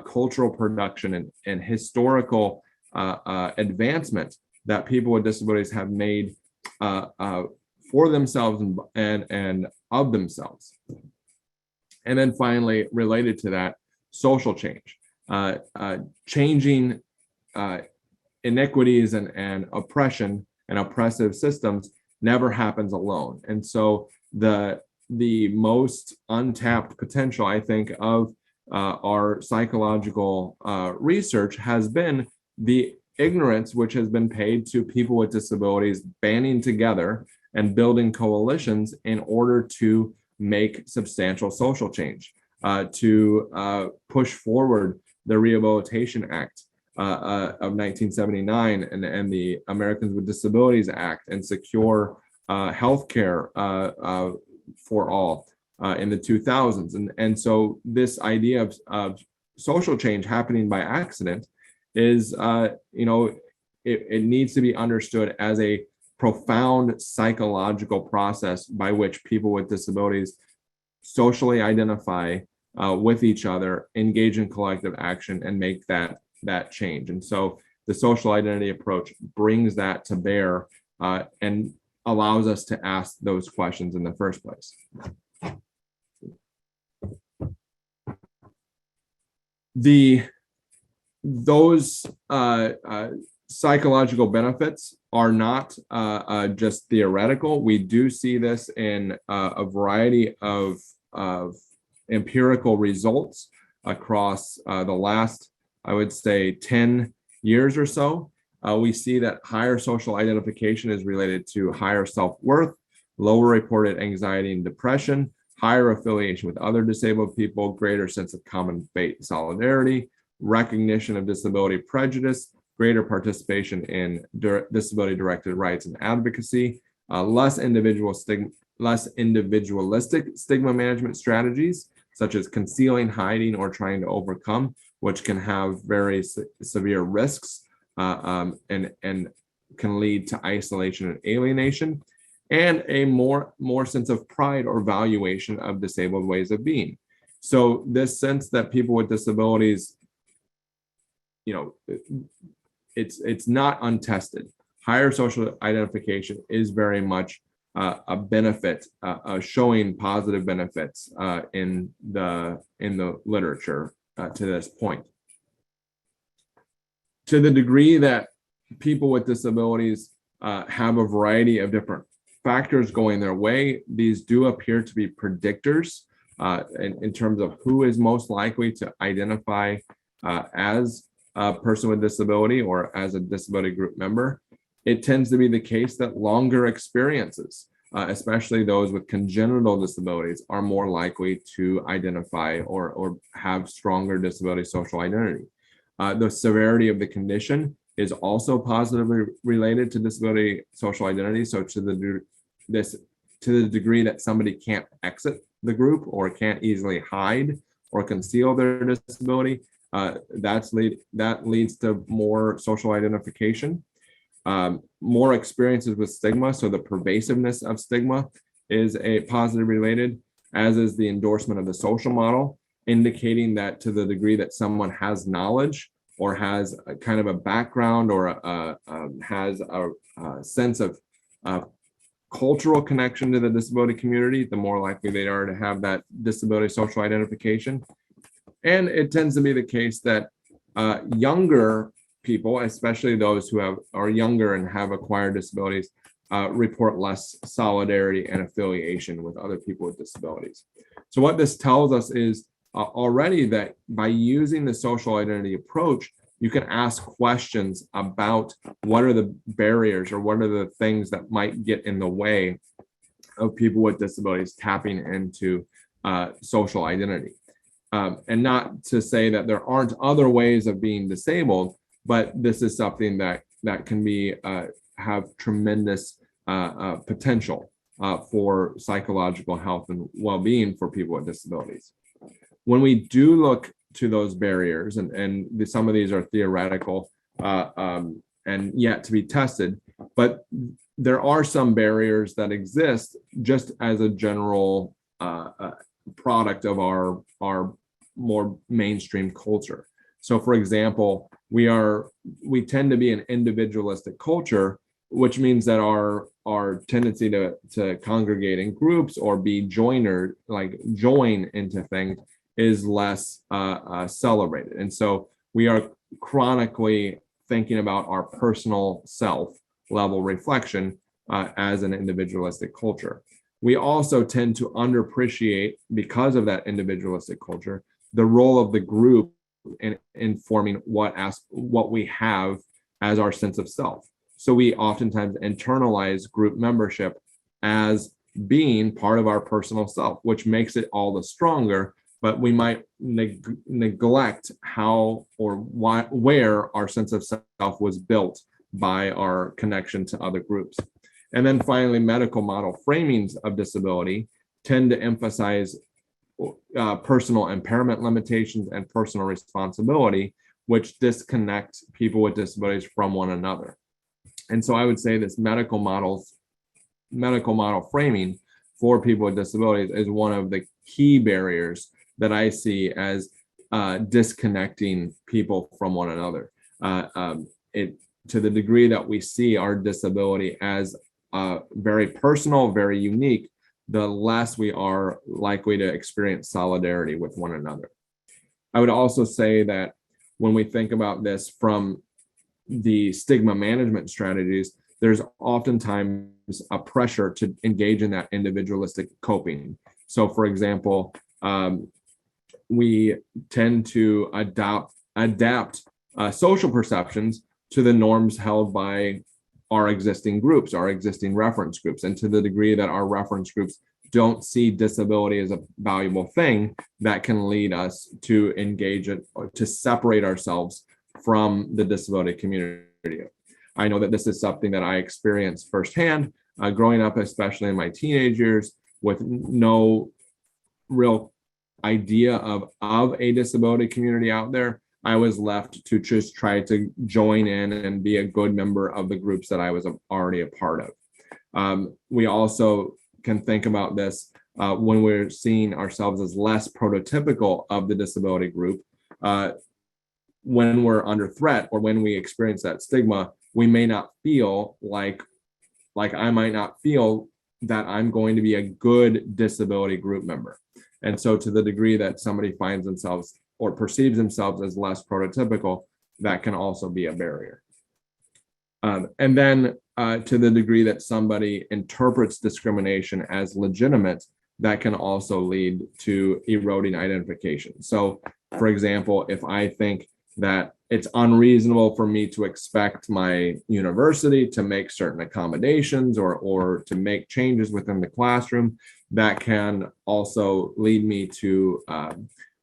cultural production and historical advancement that people with disabilities have made for themselves and of themselves. And then finally, related to that, social change, changing inequities and oppression and oppressive systems never happens alone. And so the most untapped potential, I think, of our psychological research has been the ignorance which has been paid to people with disabilities banding together and building coalitions in order to make substantial social change, to push forward the Rehabilitation Act of 1979 and the Americans with Disabilities Act, and secure healthcare for all in the 2000s. And so this idea of social change happening by accident is, it needs to be understood as a profound psychological process by which people with disabilities socially identify with each other, engage in collective action, and make that change. And so the social identity approach brings that to bear and allows us to ask those questions in the first place. Those psychological benefits are not just theoretical. We do see this in a variety of empirical results across the last, I would say, 10 years or so. We see that higher social identification is related to higher self-worth, lower reported anxiety and depression, higher affiliation with other disabled people, greater sense of common fate and solidarity, recognition of disability prejudice, greater participation in disability-directed rights and advocacy, less individualistic stigma management strategies, such as concealing, hiding, or trying to overcome, which can have very severe risks and can lead to isolation and alienation, and a more sense of pride or valuation of disabled ways of being. So this sense that people with disabilities, it's not untested. Higher social identification is very much a benefit, showing positive benefits in the literature to this point. To the degree that people with disabilities have a variety of different factors going their way, these do appear to be predictors in terms of who is most likely to identify as a person with disability or as a disability group member. It tends to be the case that longer experiences, especially those with congenital disabilities, are more likely to identify or have stronger disability social identity. The severity of the condition is also positively related to disability social identity. So to the degree that somebody can't exit the group or can't easily hide or conceal their disability, that leads to more social identification, more experiences with stigma. So the pervasiveness of stigma is a positive related, as is the endorsement of the social model, indicating that to the degree that someone has knowledge or has a kind of a background or has a sense of cultural connection to the disability community, the more likely they are to have that disability social identification. And it tends to be the case that younger people, especially those who are younger and have acquired disabilities, report less solidarity and affiliation with other people with disabilities. So what this tells us is already that by using the social identity approach, you can ask questions about what are the barriers or what are the things that might get in the way of people with disabilities tapping into social identity. And not to say that there aren't other ways of being disabled, but this is something that can be have tremendous potential for psychological health and well-being for people with disabilities. When we do look to those barriers, and some of these are theoretical and yet to be tested, but there are some barriers that exist just as a general product of our more mainstream culture. So for example, we tend to be an individualistic culture, which means that our tendency to congregate in groups or be joiner, like join into things, is less celebrated. And so we are chronically thinking about our personal self level reflection as an individualistic culture. We also tend to underappreciate, because of that individualistic culture, the role of the group in informing what we have as our sense of self. So we oftentimes internalize group membership as being part of our personal self, which makes it all the stronger, but we might neglect how or why, where our sense of self was built by our connection to other groups. And then finally, medical model framings of disability tend to emphasize personal impairment limitations and personal responsibility, which disconnect people with disabilities from one another. And so I would say this medical model framing for people with disabilities is one of the key barriers that I see as disconnecting people from one another. To the degree that we see our disability as very personal, very unique, the less we are likely to experience solidarity with one another. I would also say that when we think about this from the stigma management strategies, there's oftentimes a pressure to engage in that individualistic coping. So for example, we tend to adapt social perceptions to the norms held by our existing groups, our existing reference groups. And to the degree that our reference groups don't see disability as a valuable thing, that can lead us to engage it or to separate ourselves from the disability community. I know that this is something that I experienced firsthand growing up, especially in my teenage years, with no real idea of a disability community out there. I was left to just try to join in and be a good member of the groups that I was already a part of. We also can think about this when we're seeing ourselves as less prototypical of the disability group. When we're under threat or when we experience that stigma, we may not feel like I might not feel that I'm going to be a good disability group member. And so to the degree that somebody finds themselves or perceives themselves as less prototypical, that can also be a barrier. And then to the degree that somebody interprets discrimination as legitimate, that can also lead to eroding identification. So for example, if I think that it's unreasonable for me to expect my university to make certain accommodations or to make changes within the classroom, that can also lead me to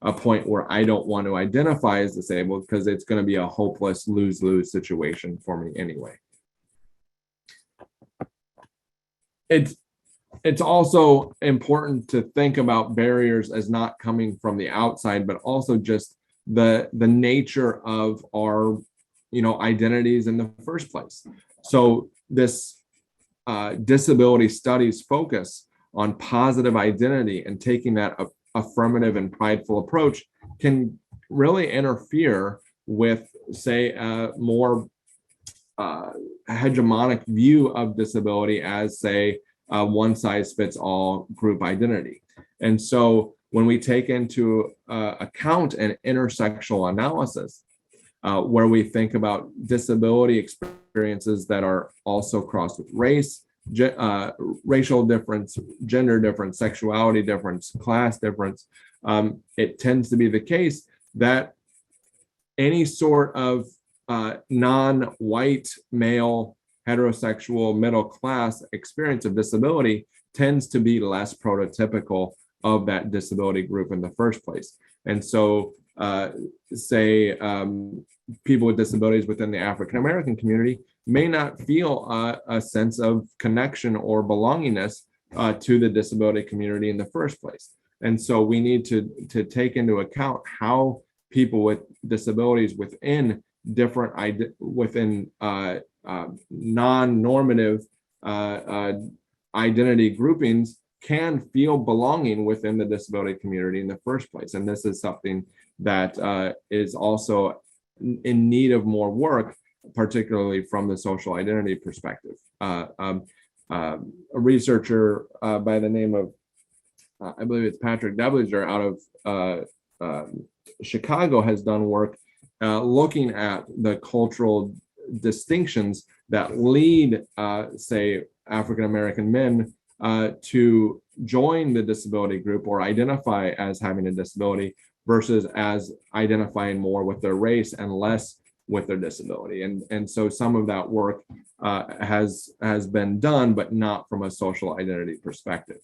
a point where I don't want to identify as disabled because it's going to be a hopeless lose-lose situation for me anyway. It's also important to think about barriers as not coming from the outside, but also just the nature of our identities in the first place. So this disability studies focus on positive identity and taking that affirmative and prideful approach can really interfere with, say, a more hegemonic view of disability as, say, a one-size-fits-all group identity. And so when we take into account an intersectional analysis, where we think about disability experiences that are also crossed with race, racial difference, gender difference, sexuality difference, class difference, it tends to be the case that any sort of non-white male heterosexual middle class experience of disability tends to be less prototypical of that disability group in the first place. And so say people with disabilities within the African American community may not feel a sense of connection or belongingness to the disability community in the first place. And so we need to take into account how people with disabilities within different non-normative identity groupings can feel belonging within the disability community in the first place. And this is something that is also in need of more work, particularly from the social identity perspective. A researcher by the name of, I believe it's Patrick Debliger out of Chicago has done work looking at the cultural distinctions that lead, say, African American men to join the disability group or identify as having a disability versus as identifying more with their race and less with their disability. And so some of that work has been done, but not from a social identity perspective.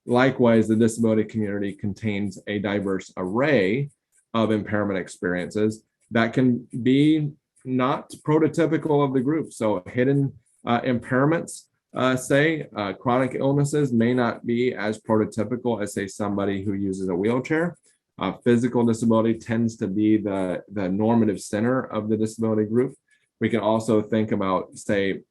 Likewise, the disability community contains a diverse array of impairment experiences that can be not prototypical of the group. So hidden impairments, say, chronic illnesses may not be as prototypical as, say, somebody who uses a wheelchair. Physical disability tends to be the normative center of the disability group. We can also think about, say,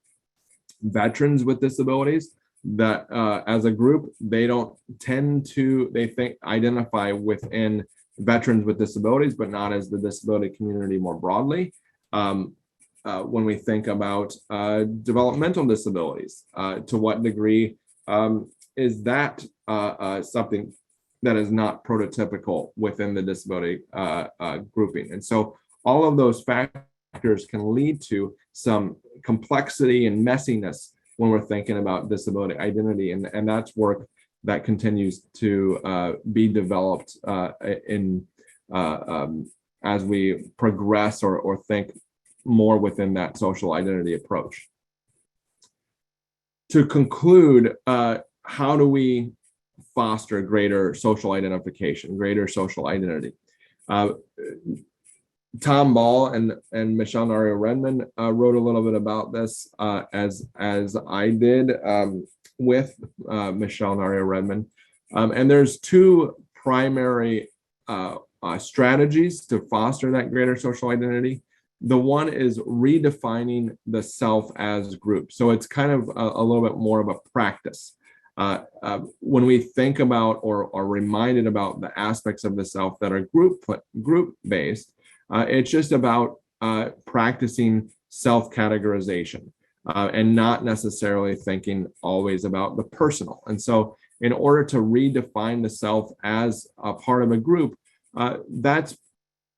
veterans with disabilities that as a group, they don't tend to, they think, identify within veterans with disabilities, but not as the disability community more broadly. When we think about developmental disabilities, to what degree is that something that is not prototypical within the disability grouping? And so all of those factors can lead to some complexity and messiness when we're thinking about disability identity. And that's work that continues to be developed as we progress or think more within that social identity approach. To conclude, how do we foster greater social identification, greater social identity? Tom Ball and Michelle Nario-Redmond wrote a little bit about this, as I did with Michelle Nario-Redmond. And there's two primary strategies to foster that greater social identity. The one is redefining the self as group. So it's kind of a little bit more of a practice. When we think about or are reminded about the aspects of the self that are group-based, it's just about practicing self-categorization and not necessarily thinking always about the personal. And so in order to redefine the self as a part of a group,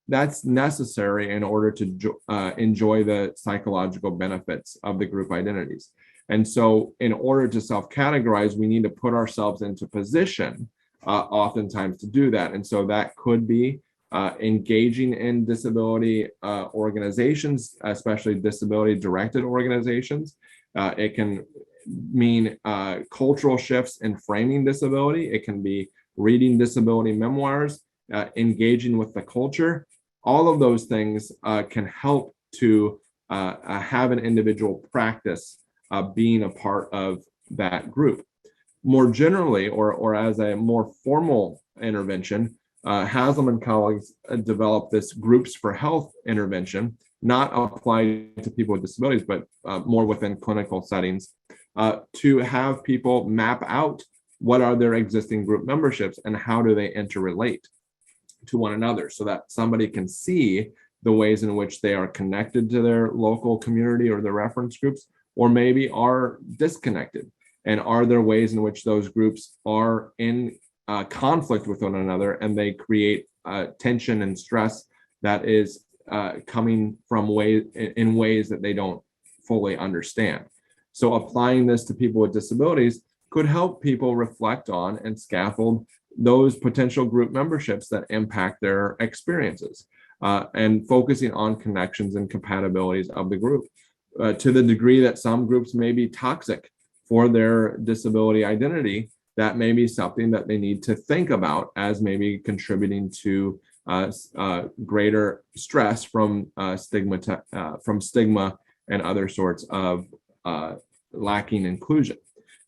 that's necessary in order to enjoy the psychological benefits of the group identities. And so in order to self-categorize, we need to put ourselves into position oftentimes to do that. And so that could be engaging in disability organizations, especially disability-directed organizations. It can mean cultural shifts in framing disability. It can be reading disability memoirs, engaging with the culture. All of those things can help to have an individual practice being a part of that group. More generally, or as a more formal intervention, Haslam and colleagues developed this Groups for Health intervention, not applied to people with disabilities, but more within clinical settings, to have people map out what are their existing group memberships and how do they interrelate to one another, so that somebody can see the ways in which they are connected to their local community or their reference groups, or maybe are disconnected. And are there ways in which those groups are in conflict with one another, and they create tension and stress that is coming from ways that they don't fully understand. So applying this to people with disabilities could help people reflect on and scaffold those potential group memberships that impact their experiences, and focusing on connections and compatibilities of the group, to the degree that some groups may be toxic for their disability identity. That may be something that they need to think about as maybe contributing to greater stress from stigma and other sorts of lacking inclusion.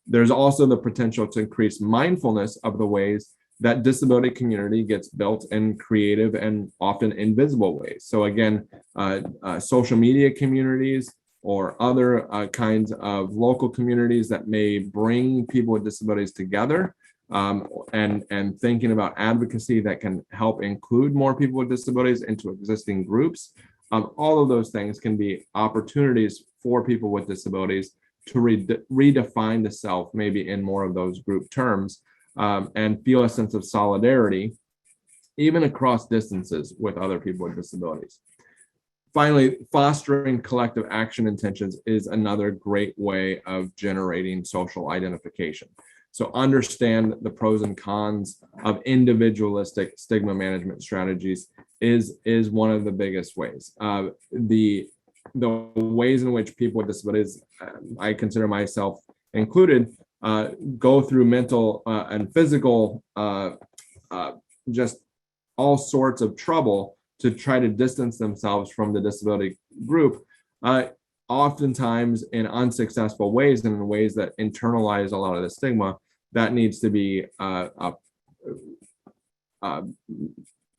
There's also the potential to increase mindfulness of the ways that disability community gets built in creative and often invisible ways. So again, social media communities or other kinds of local communities that may bring people with disabilities together, and thinking about advocacy that can help include more people with disabilities into existing groups. All of those things can be opportunities for people with disabilities to redefine the self, maybe in more of those group terms, and feel a sense of solidarity, even across distances with other people with disabilities. Finally, fostering collective action intentions is another great way of generating social identification. So understand the pros and cons of individualistic stigma management strategies is one of the biggest ways. The ways in which people with disabilities, I consider myself included, go through mental and physical, just all sorts of trouble to try to distance themselves from the disability group, oftentimes in unsuccessful ways and in ways that internalize a lot of the stigma. That needs to be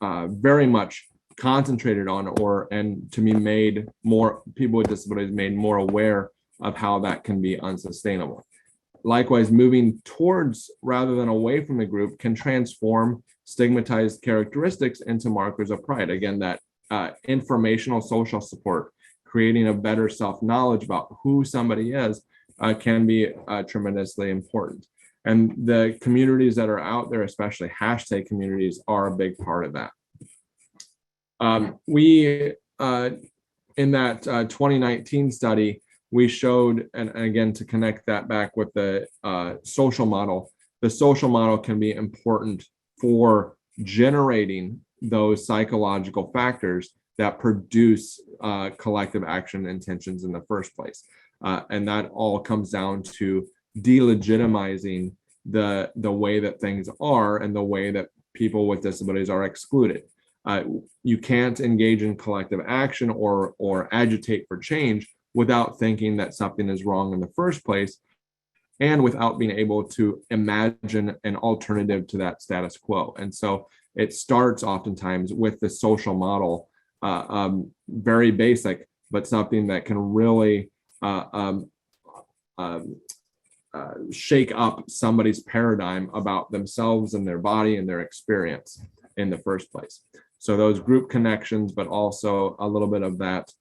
very much concentrated on, and to be made more, people with disabilities made more aware of how that can be unsustainable. Likewise, moving towards rather than away from the group can transform stigmatized characteristics into markers of pride. Again, that informational social support, creating a better self-knowledge about who somebody is, can be tremendously important. And the communities that are out there, especially hashtag communities, are a big part of that. We, in that 2019 study, we showed, and again, to connect that back with the social model can be important for generating those psychological factors that produce collective action intentions in the first place. And that all comes down to delegitimizing the way that things are and the way that people with disabilities are excluded. You can't engage in collective action or agitate for change without thinking that something is wrong in the first place, and without being able to imagine an alternative to that status quo. And so it starts oftentimes with the social model, very basic, but something that can really shake up somebody's paradigm about themselves and their body and their experience in the first place. So those group connections, but also a little bit of that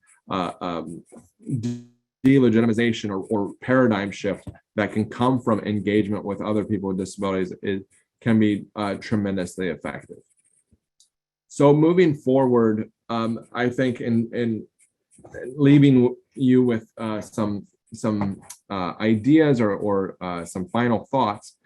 delegitimization or paradigm shift that can come from engagement with other people with disabilities, can be tremendously effective. So moving forward, I think in leaving you with some ideas or some final thoughts,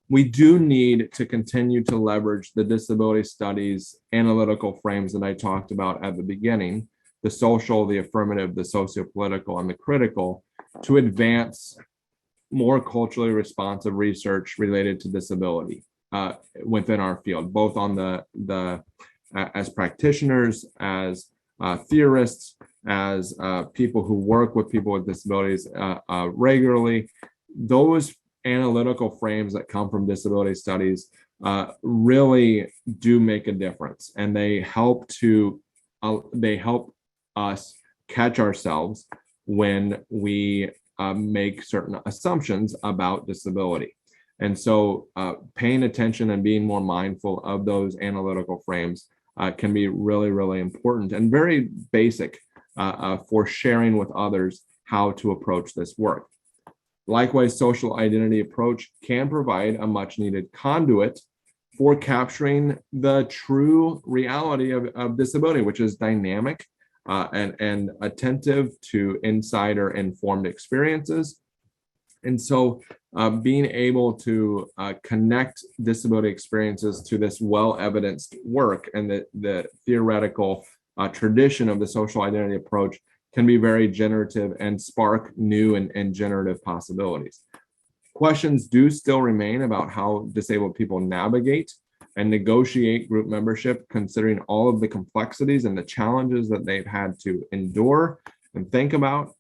we do need to continue to leverage the disability studies analytical frames that I talked about at the beginning, the social, the affirmative, the sociopolitical, and the critical, to advance more culturally responsive research related to disability within our field, both on the as practitioners, as theorists, as people who work with people with disabilities regularly. Those analytical frames that come from disability studies really do make a difference, and they help us catch ourselves when we make certain assumptions about disability. And so paying attention and being more mindful of those analytical frames can be really, really important and very basic for sharing with others how to approach this work. Likewise, social identity approach can provide a much needed conduit for capturing the true reality of disability, which is dynamic and attentive to insider informed experiences. And so being able to connect disability experiences to this well-evidenced work and the theoretical tradition of the social identity approach can be very generative and spark new and generative possibilities. Questions do still remain about how disabled people navigate and negotiate group membership, considering all of the complexities and the challenges that they've had to endure and think about.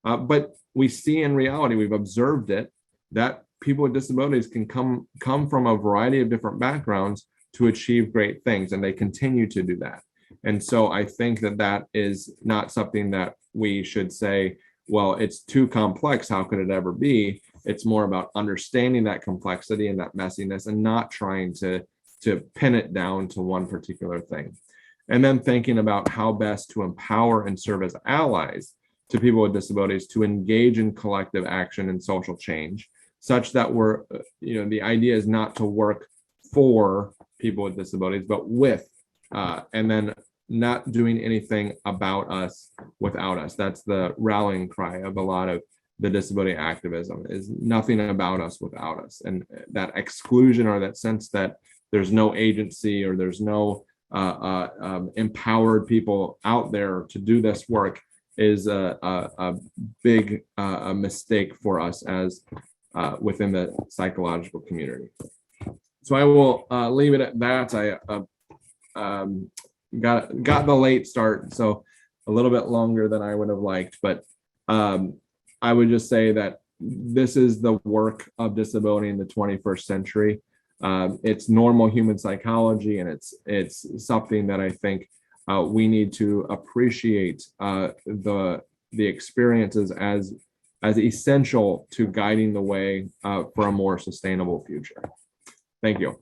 But we see in reality, we've observed it, that people with disabilities can come from a variety of different backgrounds to achieve great things, and they continue to do that. And so I think that that is not something that we should say, well, it's too complex, how could it ever be? It's more about understanding that complexity and that messiness and not trying to pin it down to one particular thing. And then thinking about how best to empower and serve as allies to people with disabilities to engage in collective action and social change, such that we're, the idea is not to work for people with disabilities, but with, and then not doing anything about us without us. That's the rallying cry of a lot of the disability activism, is nothing about us without us. And that exclusion, or that sense that there's no agency or there's no empowered people out there to do this work, is a big mistake for us as within the psychological community. So I will leave it at that. I got the late start, so a little bit longer than I would have liked, but I would just say that this is the work of disability in the 21st century. It's normal human psychology, and it's something that I think we need to appreciate the experiences as essential to guiding the way for a more sustainable future. Thank you.